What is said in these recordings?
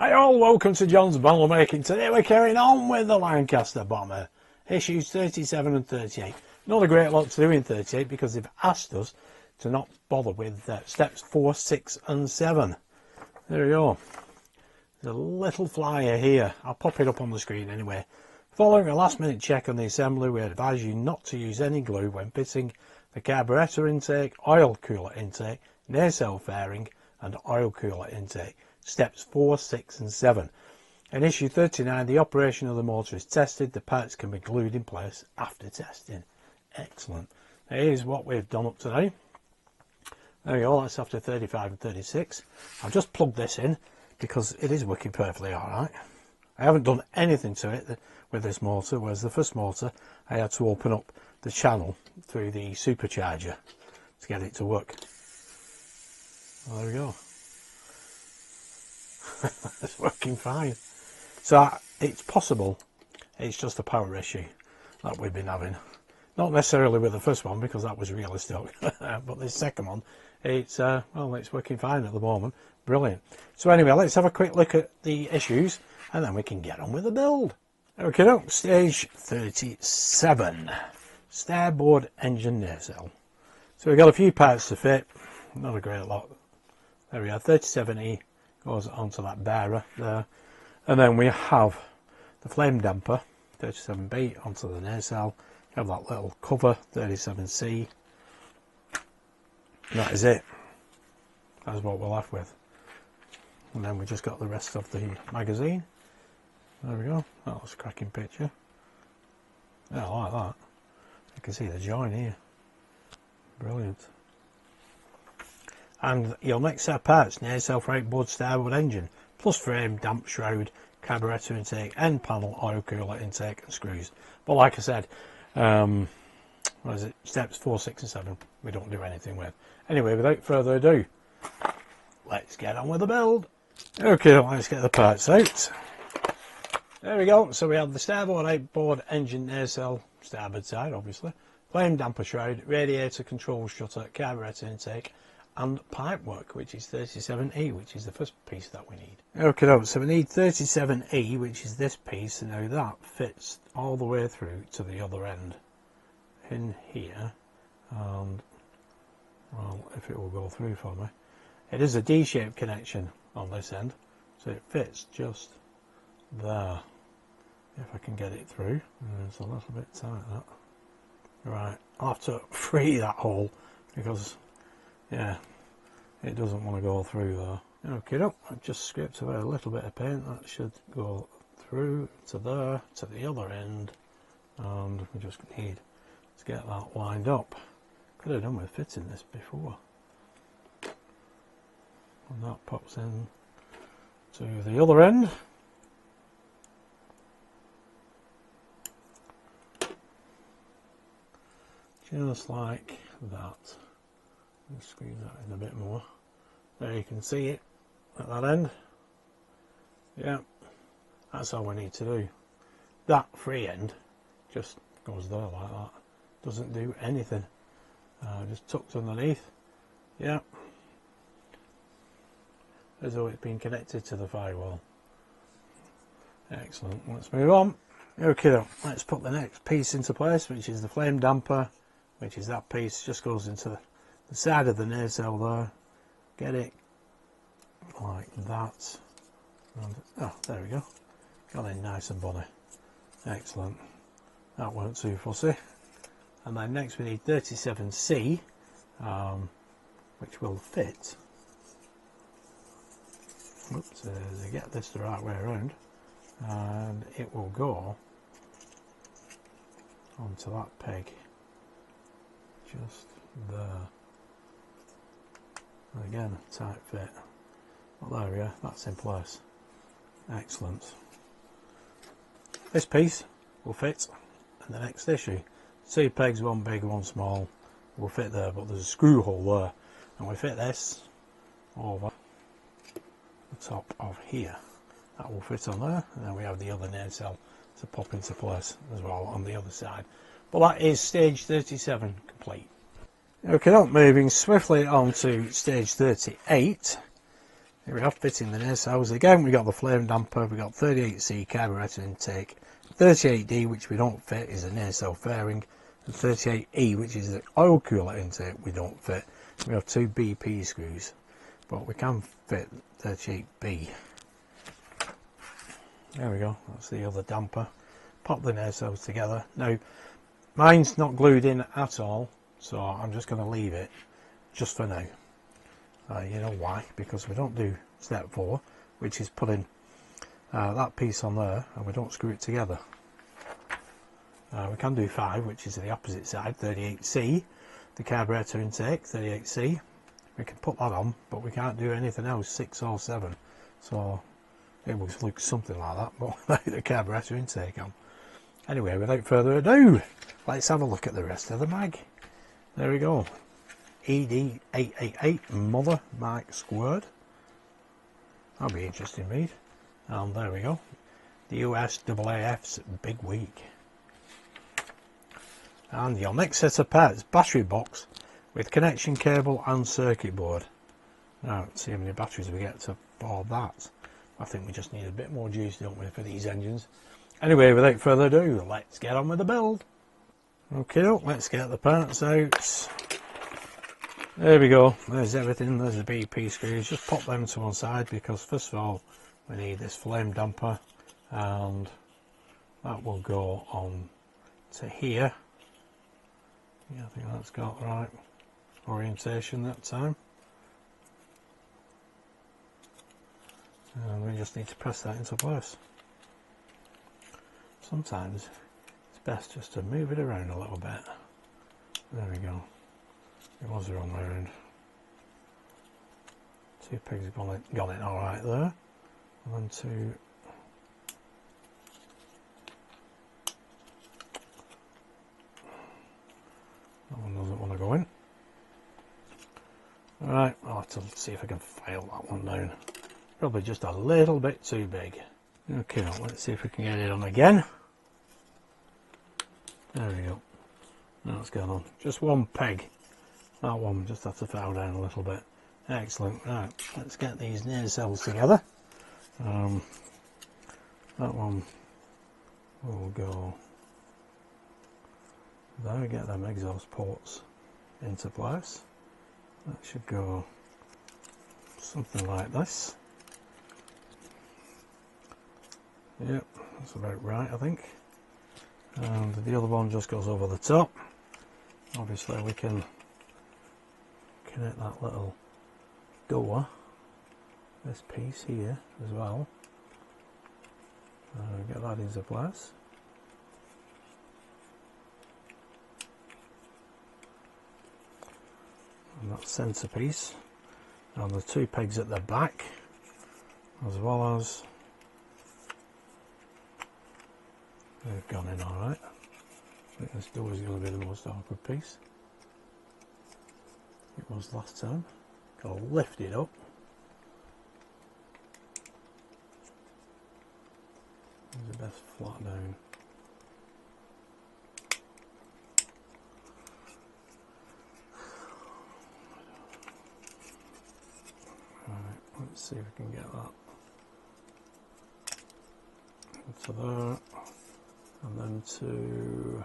Hi all, welcome to John's Model Making. Today we're carrying on with the Lancaster Bomber, issues 37 and 38. Not a great lot to do in 38 because they've asked us to not bother with steps 4, 6 and 7. There we go. There's a little flyer here. I'll pop it up on the screen anyway. Following a last minute check on the assembly, we advise you not to use any glue when fitting the carburetor intake, oil cooler intake, nacelle fairing and oil cooler intake. Steps 4, 6 and 7. In issue 39, the operation of the motor is tested. The parts can be glued in place after testing. Excellent. Here's what we've done up today. There you go, that's after 35 and 36. I've just plugged this in because it is working perfectly alright. I haven't done anything to it with this motor, whereas the first motor I had to open up the channel through the supercharger to get it to work. Well, there we go. It's working fine. So it's possible it's just a power issue that we've been having. Not necessarily with the first one because that was realistic, but this second one, it's well, it's working fine at the moment. Brilliant. So anyway, let's have a quick look at the issues and then we can get on with the build. Okay, now stage 37, starboard engine nacelle. So we've got a few parts to fit, not a great lot. There we are, 37E. Goes onto that bearer there, and then we have the flame damper 37B onto the nacelle. You have that little cover 37C. And that is it. That's what we're left with. And then we just got the rest of the magazine. There we go. That was a cracking picture. Yeah, I like that. You can see the join here. Brilliant. And your next set of parts: nacelle, freight board, starboard engine, plus frame, damp shroud, carburetor intake, end panel, oil cooler intake and screws. But like I said, what is it, steps 4, 6 and 7 we don't do anything with. Anyway, without further ado, let's get on with the build. Okay, let's get the parts out. There we go. So we have the starboard outboard engine nacelle, starboard side obviously, flame damper shroud, radiator control shutter, carburetor intake and pipe work, which is 37E, which is the first piece that we need. Okay, so we need 37E, which is this piece, and now that fits all the way through to the other end in here. And well, if it will go through for me, it is a D-shaped connection on this end, so it fits just there. If I can get it through, it's a little bit tight, that. Right, I'll have to free that hole because yeah, it doesn't want to go through there. Okay, I've just scraped away a little bit of paint. That should go through to there, to the other end, and we just need to get that lined up. Could have done with fitting this before. And that pops in to the other end. Just like that. Let's squeeze that in a bit more. There you can see it at that end. Yeah, that's all we need to do. That free end just goes there like that. Doesn't do anything. Just tucked underneath. Yeah. As though it's been connected to the firewall. Excellent. Let's move on. Okay, let's put the next piece into place, which is the flame damper, which is that piece. Just goes into the side of the nacelle there. Get it like that. And, oh, there we go. Got it nice and bonny. Excellent. That weren't too fussy. And then next we need 37C, which will fit. Oops, to get this the right way around, and it will go onto that peg just there. And again, tight fit. Well, there we are, that's in place. Excellent. This piece will fit in the next issue. 2 pegs, one big, one small, will fit there, but there's a screw hole there, and we fit this over the top of here. That will fit on there, and then we have the other nacelle to pop into place as well on the other side. But that is stage 37 complete. Okay, now moving swiftly on to stage 38. Here we are, fitting the nacelles again. We got the flame damper, we got 38C carburetor intake, 38D, which we don't fit, is a nacelle fairing, and 38E, which is the oil cooler intake, we don't fit. We have 2 B.III screws, but we can fit 38B. There we go, that's the other damper. Pop the nacelles together. Now, mine's not glued in at all, so I'm just going to leave it just for now. You know why? Because we don't do step 4, which is putting that piece on there, and we don't screw it together. We can do 5, which is the opposite side, 38C, the carburetor intake, 38C. We can put that on, but we can't do anything else, 6 or 7. So it will look something like that, but without the carburetor intake on. Anyway, without further ado, let's have a look at the rest of the mag. There we go. ED888 Mother Mike Squared. That'll be interesting read. And there we go. The USAAF's Big Week. And your next set of parts, battery box with connection cable and circuit board. Now, let's see how many batteries we get for that. I think we just need a bit more juice, don't we, for these engines. Anyway, without further ado, let's get on with the build. Okay, let's get the parts out. There we go, there's everything, there's the B.III screws. Just pop them to one side because first of all we need this flame damper, and that will go on to here. Yeah, I think that's got the right orientation that time. And we just need to press that into place. Sometimes it's best just to move it around a little bit. There we go. It was the wrong way around. 2 pegs have got it alright there. 1, 2. That one doesn't want to go in. Alright, I'll have to see if I can file that one down. Probably just a little bit too big. Okay, well, let's see if we can get it on again. There we go. Now it's going on. Just 1 peg. That one just have to file down a little bit. Excellent. Right, let's get these nacelles together. That one will go there. Get them exhaust ports into place. That should go something like this. Yep, that's about right, I think. And the other one just goes over the top. Obviously we can connect that little door, this piece here as well. Get that into place. And that centrepiece, and the 2 pegs at the back, as well as they've gone in alright. I think this door is going to be the most awkward piece. It was last time. Got to lift it up. It's the best flat down. Right, let's see if we can get that into there, and then to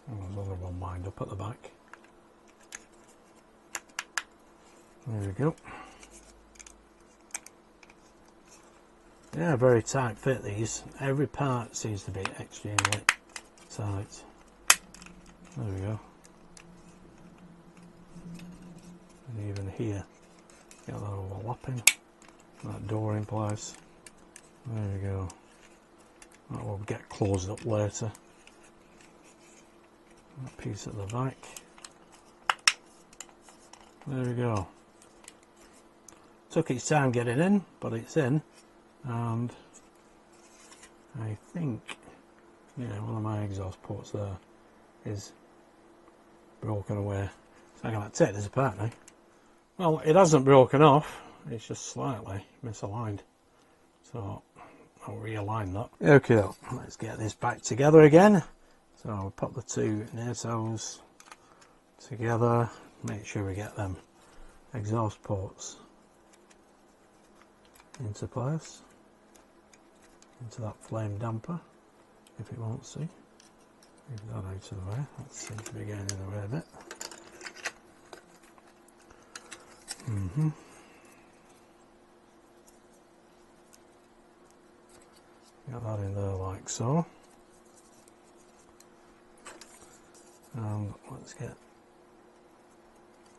there's another one lined up at the back. There we go. Yeah, very tight fit these. Every part seems to be extremely tight. There we go. And even here, get that overlapping. That door in place. There we go. That will get closed up later. That piece at the back. There we go. Took its time getting in, but it's in. And I think, yeah, one of my exhaust ports there is broken away. So I'm going to take this apart now. Well, it hasn't broken off, it's just slightly misaligned. So I'll realign that. Okay, let's get this back together again. So I'll put the 2 nacelles together make sure we get them exhaust ports into place, into that flame damper, if it won't see. Move that out of the way, that seems to be getting in the way a bit. Get that in there like so. And let's get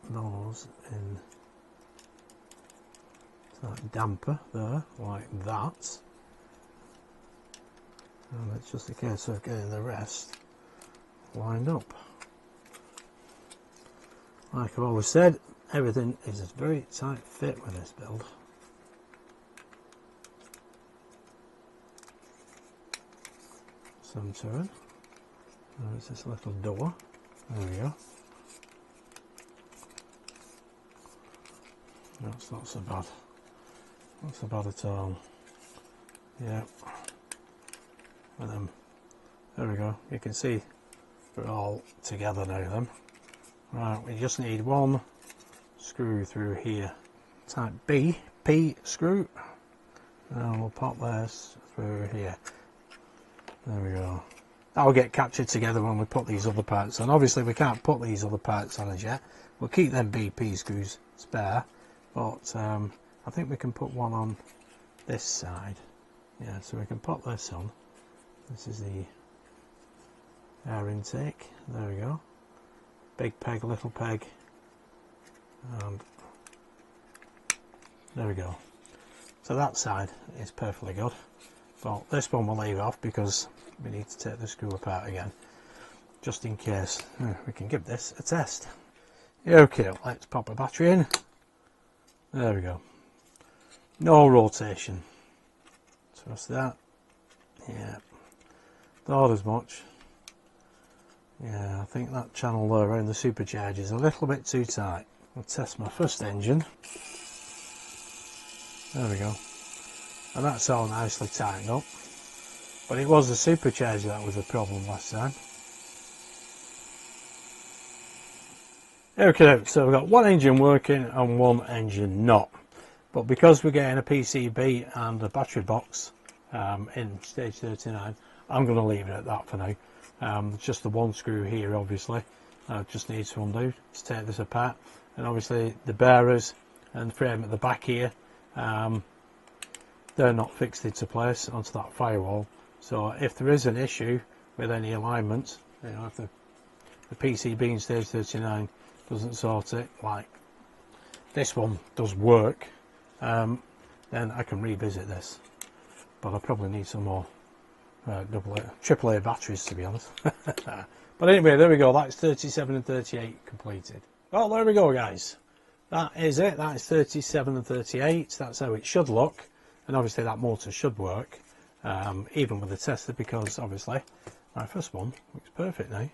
those in that damper there, like that. And it's just a case of getting the rest lined up. Like I've always said, everything is a very tight fit with this build. Centering. There's this little door. There we go. That's not so bad. Not so bad at all. Yeah. And then, there we go. You can see we're all together now then. Right, we just need one screw through here. Type B.P. screw. And we'll pop this through here. There we go. That will get captured together when we put these other parts on. Obviously we can't put these other parts on as yet. We'll keep them B.P. screws spare. But I think we can put one on this side. Yeah, so we can put this on. This is the air intake. There we go. Big peg, little peg. And there we go. So that side is perfectly good. But this one we'll leave off because we need to take the screw apart again. Just in case. We can give this a test. Okay, let's pop a battery in. There we go. No rotation. Trust that. Yeah. Thought as much. Yeah, I think that channel there around the supercharger is a little bit too tight. I'll test my first engine. There we go. And that's all nicely tightened up. But it was the supercharger that was the problem last time. Okay, so we've got one engine working and one engine not. But because we're getting a PCB and a battery box in stage 39, I'm going to leave it at that for now. Just the one screw here, obviously, just needs to undo to take this apart. And obviously the bearers and frame at the back here, they're not fixed into place onto that firewall. So if there is an issue with any alignment, you know, if the PCB in stage 39 doesn't sort it, like this one does work, then I can revisit this. But I probably need some more AAA batteries, to be honest. But anyway, there we go. That's 37 and 38 completed. Well, there we go, guys. That is it. That is 37 and 38. That's how it should look. And obviously that motor should work, even with the tester, because obviously my first one looks perfect now.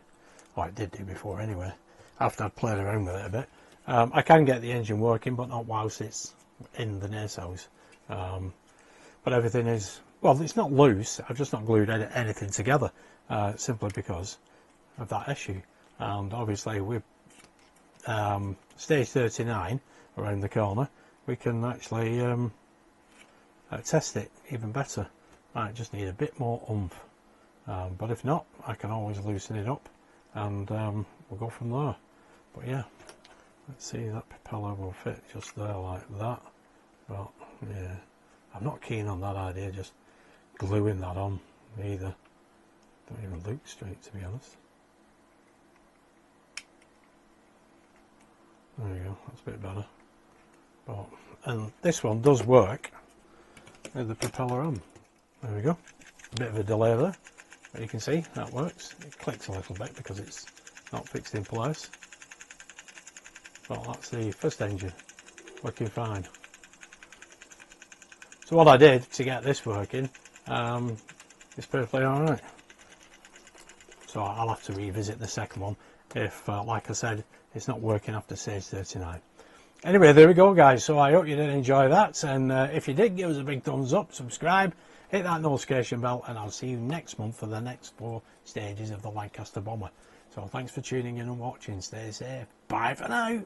Well, it did do before anyway, after I'd played around with it a bit. I can get the engine working, but not whilst it's in the nacelles. But everything is, well, it's not loose. I've just not glued anything together, simply because of that issue. And obviously with stage 39 around the corner, we can actually test it even better. Might just need a bit more oomph, but if not, I can always loosen it up and we'll go from there. But yeah, let's see, that propeller will fit just there like that. But yeah, I'm not keen on that idea, just gluing that on either. Don't even look straight, to be honest. There we go, that's a bit better. But, and this one does work with the propeller on. There we go. A bit of a delay there, but you can see that works. It clicks a little bit because it's not fixed in place. But that's the first engine working fine. So what I did to get this working is perfectly alright. So I'll have to revisit the second one if, like I said, it's not working after stage 39. Anyway, there we go, guys. So I hope you did enjoy that, and if you did, give us a big thumbs up, subscribe, hit that notification bell, and I'll see you next month for the next 4 stages of the Lancaster Bomber. So thanks for tuning in and watching. Stay safe. Bye for now.